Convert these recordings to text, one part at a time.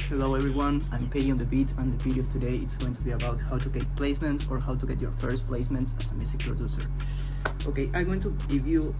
Hello everyone, I'm Peggy on the beat, and the video today is going to be about how to get placements or how to get your first placements as a music producer. Okay, I'm going to give you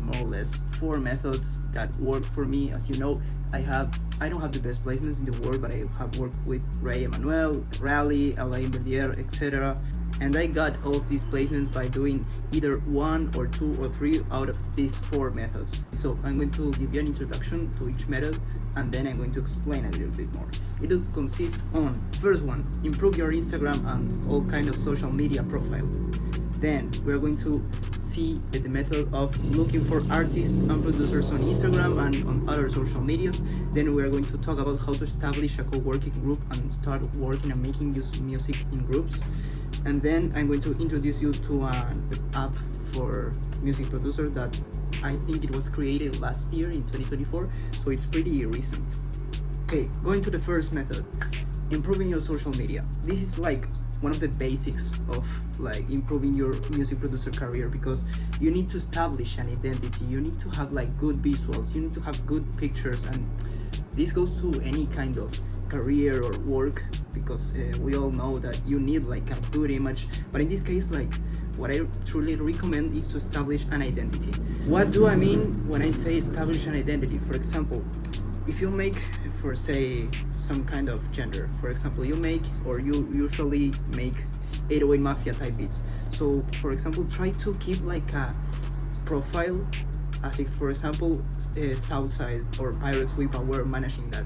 more or less 4 methods that work for me. As you know, I don't have the best placements in the world, but I have worked with Ray Emanuel, Rally, Alain Verdier, etc. And I got all of these placements by doing either 1 or 2 or 3 out of these 4 methods. So I'm going to give you an introduction to each method, and then I'm going to explain a little bit more. It will consist on, first one, improve your Instagram and all kind of social media profile. Then we're going to see the method of looking for artists and producers on Instagram and on other social medias. Then we're going to talk about how to establish a co-working group and start working and making music in groups. And then I'm going to introduce you to an app for music producers that I think it was created last year in 2024, so it's pretty recent. Okay, going to the first method, improving your social media. This is like one of the basics of like improving your music producer career, because you need to establish an identity, you need to have like good visuals, you need to have good pictures, and this goes to any kind of career or work, because we all know that you need like a good image. But in this case, like what I truly recommend is to establish an identity. What do I mean when I say establish an identity? For example, if you make, for say, some kind of genre, for example, you usually make 808 Mafia type beats. So for example, try to keep like a profile as if, for example, Southside or Pirates Whip were managing that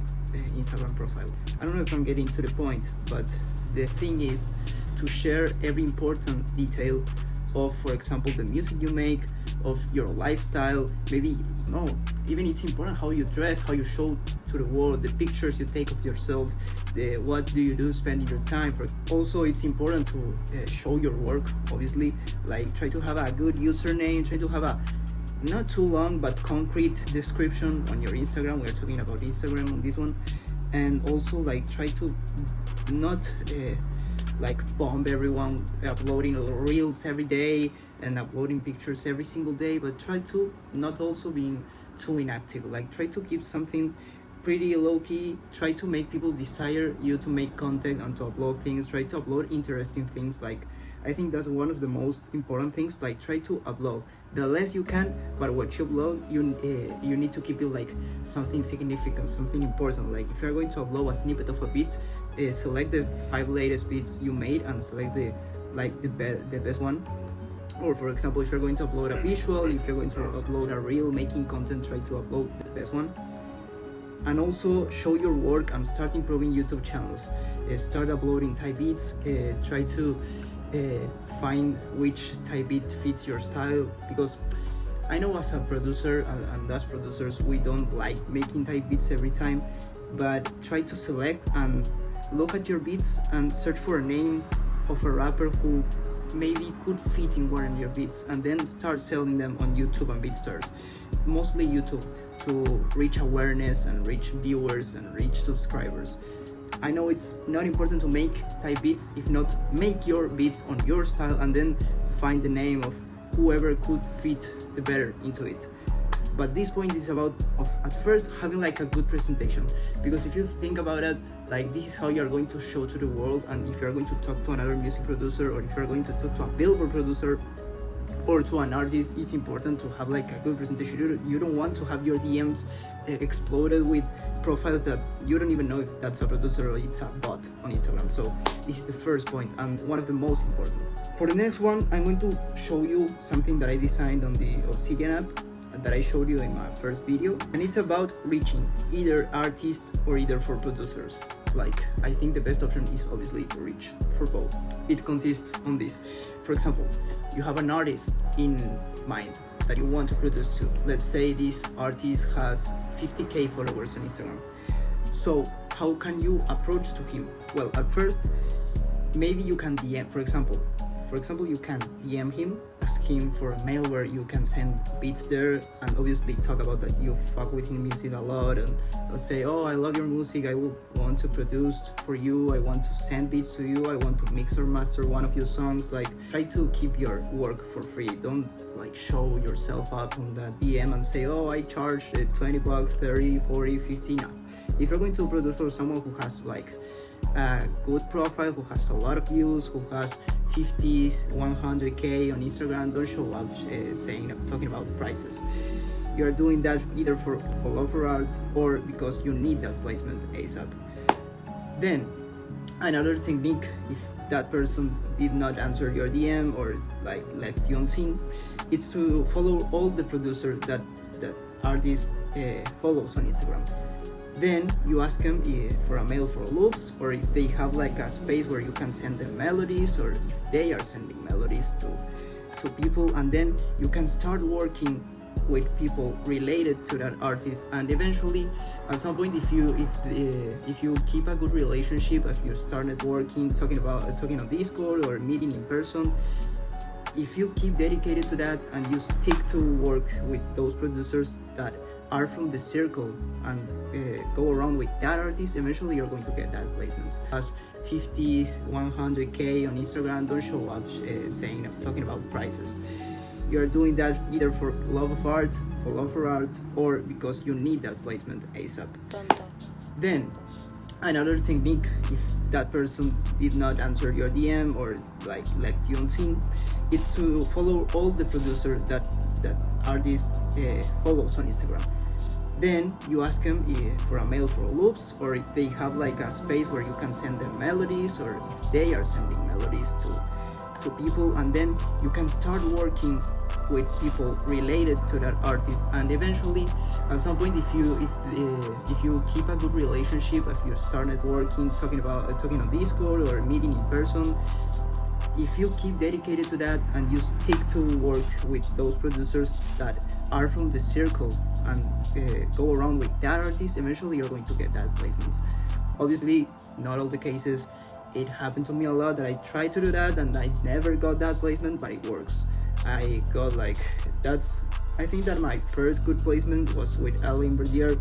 Instagram profile. I don't know if I'm getting to the point, but the thing is to share every important detail of, for example, the music you make, of your lifestyle, maybe, even it's important how you dress, how you show to the world, the pictures you take of yourself, what do you do spending your time. Also, it's important to show your work, obviously, like try to have a good username, try to have a not too long but concrete description on your Instagram. We're talking about Instagram on this one. And also like try to not like bomb everyone uploading reels every day and uploading pictures every single day, but try to not also being too inactive. Like try to keep something pretty low-key, try to make people desire you to make content and to upload things, try to upload interesting things. Like I think that's one of the most important things. Like try to upload the less you can, but what you upload, you need to keep it like something significant, something important. Like if you're going to upload a snippet of a beat, select the 5 latest beats you made and select the best one. Or for example, if you're going to upload a visual, if you're going to upload a reel making content, try to upload the best one. And also show your work and start improving YouTube channels. Start uploading type beats, try to find which type beat fits your style, because I know as a producer and as producers we don't like making type beats every time, but try to select and look at your beats and search for a name of a rapper who maybe could fit in one of your beats, and then start selling them on YouTube and BeatStars, mostly YouTube, to reach awareness and reach viewers and reach subscribers. I know it's not important to make type beats, if not make your beats on your style and then find the name of whoever could fit the better into it. But this point is about at first having like a good presentation, because if you think about it, like this is how you're going to show to the world. And if you're going to talk to another music producer, or if you're going to talk to a Billboard producer or to an artist, it's important to have like a good presentation. You don't want to have your DMs exploded with profiles that you don't even know if that's a producer or it's a bot on Instagram. So this is the first point and one of the most important. For the next one, I'm going to show you something that I designed on the Obsidian app that I showed you in my first video, and it's about reaching either artists or either for producers. Like I think the best option is obviously to reach for both. It consists on this. For example, you have an artist in mind that you want to produce to. Let's say this artist has 50k followers on Instagram. So how can you approach to him? Well, at first, maybe you can DM, for example, you can DM him, ask him for a mail where you can send beats there, and obviously talk about that you fuck with his music a lot, and say, oh, I love your music, I would want to produce for you, I want to send beats to you, I want to mix or master one of your songs. Like try to keep your work for free. Don't like show yourself up on the DM and say, oh, I charge 20 bucks, 30, 40, 50. No. If you're going to produce for someone who has like a good profile, who has a lot of views, who has 50s, 100k on Instagram, don't show up talking about prices. You're doing that either for love for art or because you need that placement ASAP. Then another technique, if that person did not answer your DM or like left you unseen, it's to follow all the producers that artist follows on Instagram. Then you ask them for a mail for loops, or if they have like a space where you can send them melodies, or if they are sending melodies to people, and then you can start working with people related to that artist. And eventually at some point, if you keep a good relationship, if you start networking, talking on Discord or meeting in person, if you keep dedicated to that and you stick to work with those producers that are from the circle and go around with that artist, eventually you're going to get that placement. As 50s, 100k on Instagram, don't show up talking about prices. You're doing that either for love of art, for love for art, or because you need that placement ASAP. Then another technique, if that person did not answer your DM or like left you unseen, it's to follow all the producers that artist follows on Instagram. Then you ask them for a mail for loops, or if they have like a space where you can send them melodies, or if they are sending melodies to people, and then you can start working with people related to that artist. And eventually at some point, if you keep a good relationship, if you start networking, talking on Discord or meeting in person, if you keep dedicated to that and you stick to work with those producers that are from the circle and go around with that artist, eventually you're going to get that placement. Obviously, not all the cases. It happened to me a lot that I tried to do that and I never got that placement, but it works. I think that my first good placement was with Alain Verdier,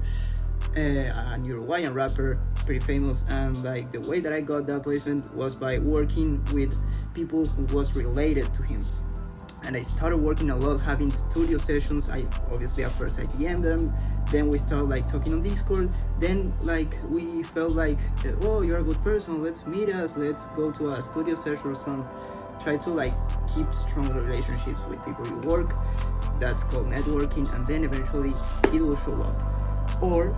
an Uruguayan rapper, pretty famous, and like the way that I got that placement was by working with people who was related to him. And I started working a lot, having studio sessions. At first I DM'd them, then we started like talking on Discord, then like we felt like, oh, you're a good person, let's meet us, let's go to a studio session or something. Try to like keep strong relationships with people you work. That's called networking, and then eventually it will show up. Or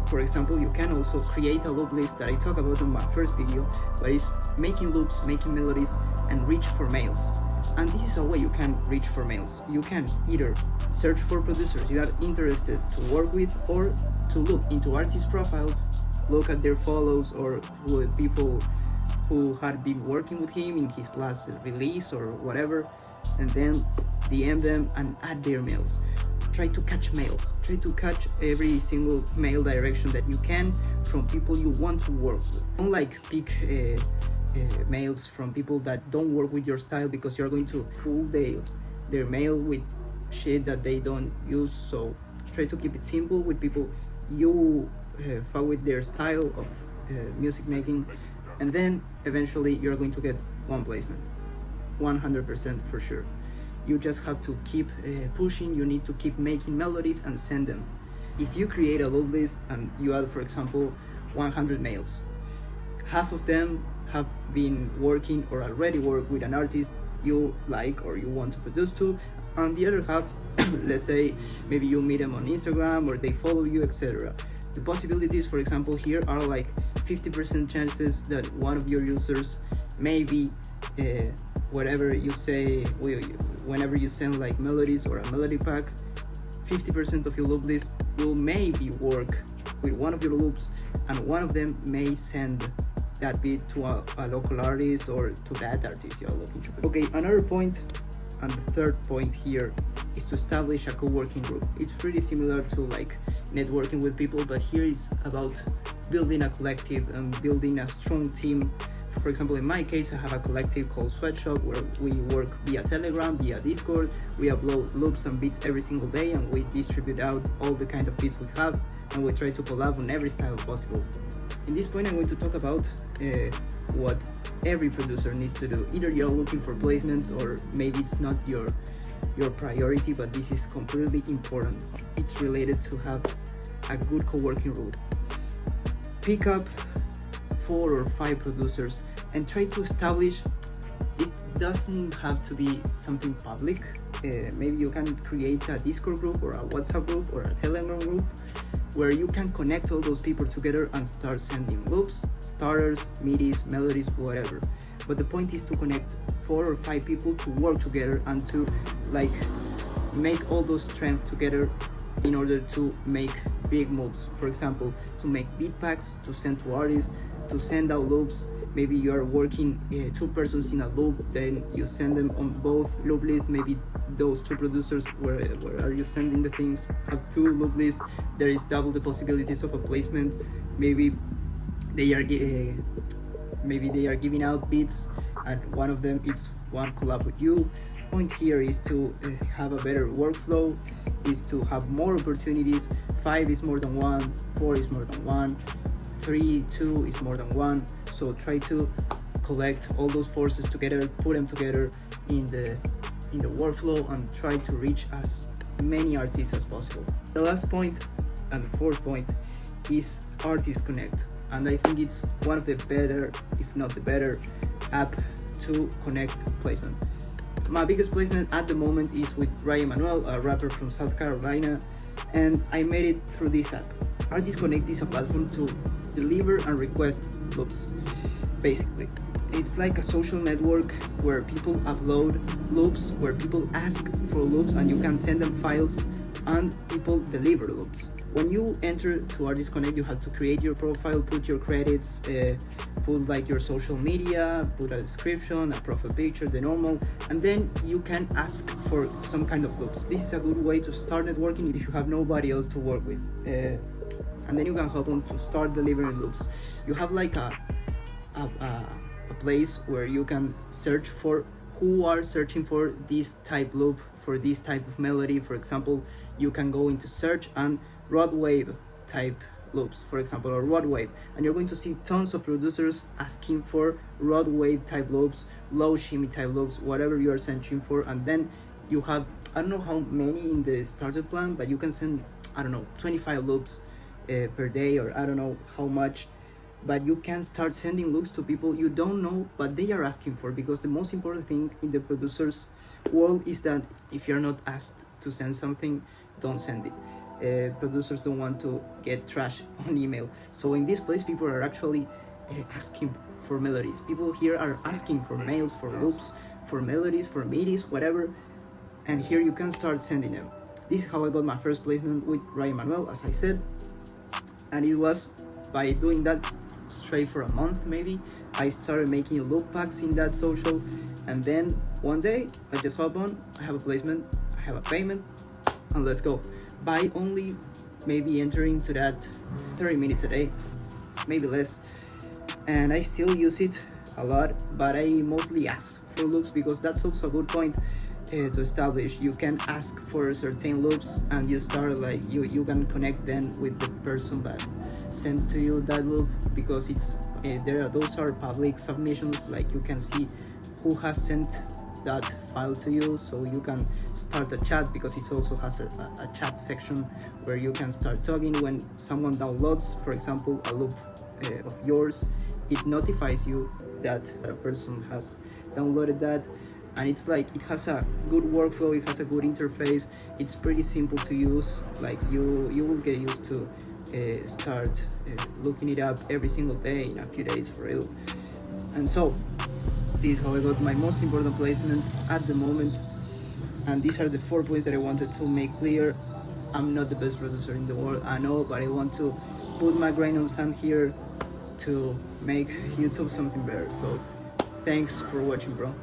for example, you can also create a loop list that I talked about in my first video, but it's making loops, making melodies, and reach for mails. And this is a way you can reach for mails. You can either search for producers you are interested to work with, or to look into artist profiles, look at their follows, or with people who had been working with him in his last release or whatever, and then DM them and add their mails. Try to catch mails. Try to catch every single mail direction that you can from people you want to work with. Don't like pick mails from people that don't work with your style, because you're going to fool their mail with shit that they don't use. So try to keep it simple with people you follow with their style of music making, and then eventually you're going to get one placement, 100% for sure. You just have to keep pushing. You need to keep making melodies and send them. If you create a loop list and you add, for example, 100 mails, half of them have been working or already work with an artist you like or you want to produce to, and the other half, let's say maybe you meet them on Instagram or they follow you, etc. The possibilities, for example, here are like 50% chances that one of your users maybe whatever you say, whenever you send like melodies or a melody pack, 50% of your loop list will maybe work with one of your loops, and one of them may send that beat to a local artist or to that artist you're looking to. Okay, another point, and the third point here, is to establish a co-working group. It's pretty similar to like networking with people, but here it's about building a collective and building a strong team. For example, in my case, I have a collective called Sweatshop where we work via Telegram, via Discord. We upload loops and beats every single day, and we distribute out all the kind of beats we have, and we try to collab on every style possible. In this point, I'm going to talk about what every producer needs to do. Either you're looking for placements, or maybe it's not your priority, but this is completely important. It's related to have a good co-working group. pick up 4 or 5 producers and try to establish. It doesn't have to be something public. Maybe you can create a Discord group or a WhatsApp group or a Telegram group where you can connect all those people together and start sending loops, starters, midis, melodies, whatever. But the point is to connect 4 or 5 people to work together and to like make all those strengths together in order to make big moves. For example, to make beat packs, to send to artists, to send out loops. Maybe you are working 2 persons in a loop, then you send them on both loop lists. Maybe those 2 producers, where are you sending the things, have 2 loop lists. There is double the possibilities of a placement. Maybe they are giving out beats, and one of them is one collab with you. Point here is to have a better workflow, is to have more opportunities. 5 is more than 1, 4 is more than 1, 3, 2 is more than 1. So try to collect all those forces together, put them together in the workflow, and try to reach as many artists as possible. The last point and the 4th point is Artist Connect, and I think it's one of the better, if not the better, app to connect placement. My biggest placement at the moment is with Ryan Manuel, a rapper from South Carolina, and I made it through this app. Artist Connect is a platform to deliver and request loops. Basically, it's like a social network where people upload loops, where people ask for loops, and you can send them files and people deliver loops. When you enter to Artist Connect, you have to create your profile, put your credits, put like your social media, put a description, a profile picture, the normal, and then you can ask for some kind of loops. This is a good way to start networking if you have nobody else to work with. And then you can help them to start delivering loops. You have like a place where you can search for who are searching for this type loop, for this type of melody. For example, you can go into search and rod wave type loops, for example, or rod wave, and you're going to see tons of producers asking for rod wave type loops, low shimmy type loops, whatever you are searching for. And then you have, I don't know how many in the starter plan, but you can send, I don't know, 25 loops per day, or I don't know how much, but you can start sending loops to people you don't know but they are asking for, because the most important thing in the producers world is that if you're not asked to send something, don't send it. Producers don't want to get trash on email. So in this place, people are actually asking for melodies. People here are asking for mails, for loops, for melodies, for midis, whatever, and here you can start sending them. This is how I got my first placement with Ryan Manuel, as I said, and it was by doing that straight for a month. Maybe I started making loop packs in that social, and then one day I just hop on, I have a placement, I have a payment, and let's go. By only maybe entering to that 30 minutes a day, maybe less, and I still use it a lot, but I mostly ask for loops, because that's also a good point to establish. You can ask for certain loops, and you start like you can connect then with the person that sent to you that loop, because it's those are public submissions. Like you can see who has sent that file to you, so you can start a chat, because it also has a chat section where you can start talking. When someone downloads, for example, a loop of yours, it notifies you that a person has downloaded that, and it's like it has a good workflow, it has a good interface, it's pretty simple to use. Like you will get used to start looking it up every single day in a few days, for real. And so this is how I got my most important placements at the moment, and these are the 4 points that I wanted to make clear. I'm not the best producer in the world, I know, but I want to put my grain on sand here to make YouTube something better. So thanks for watching, bro.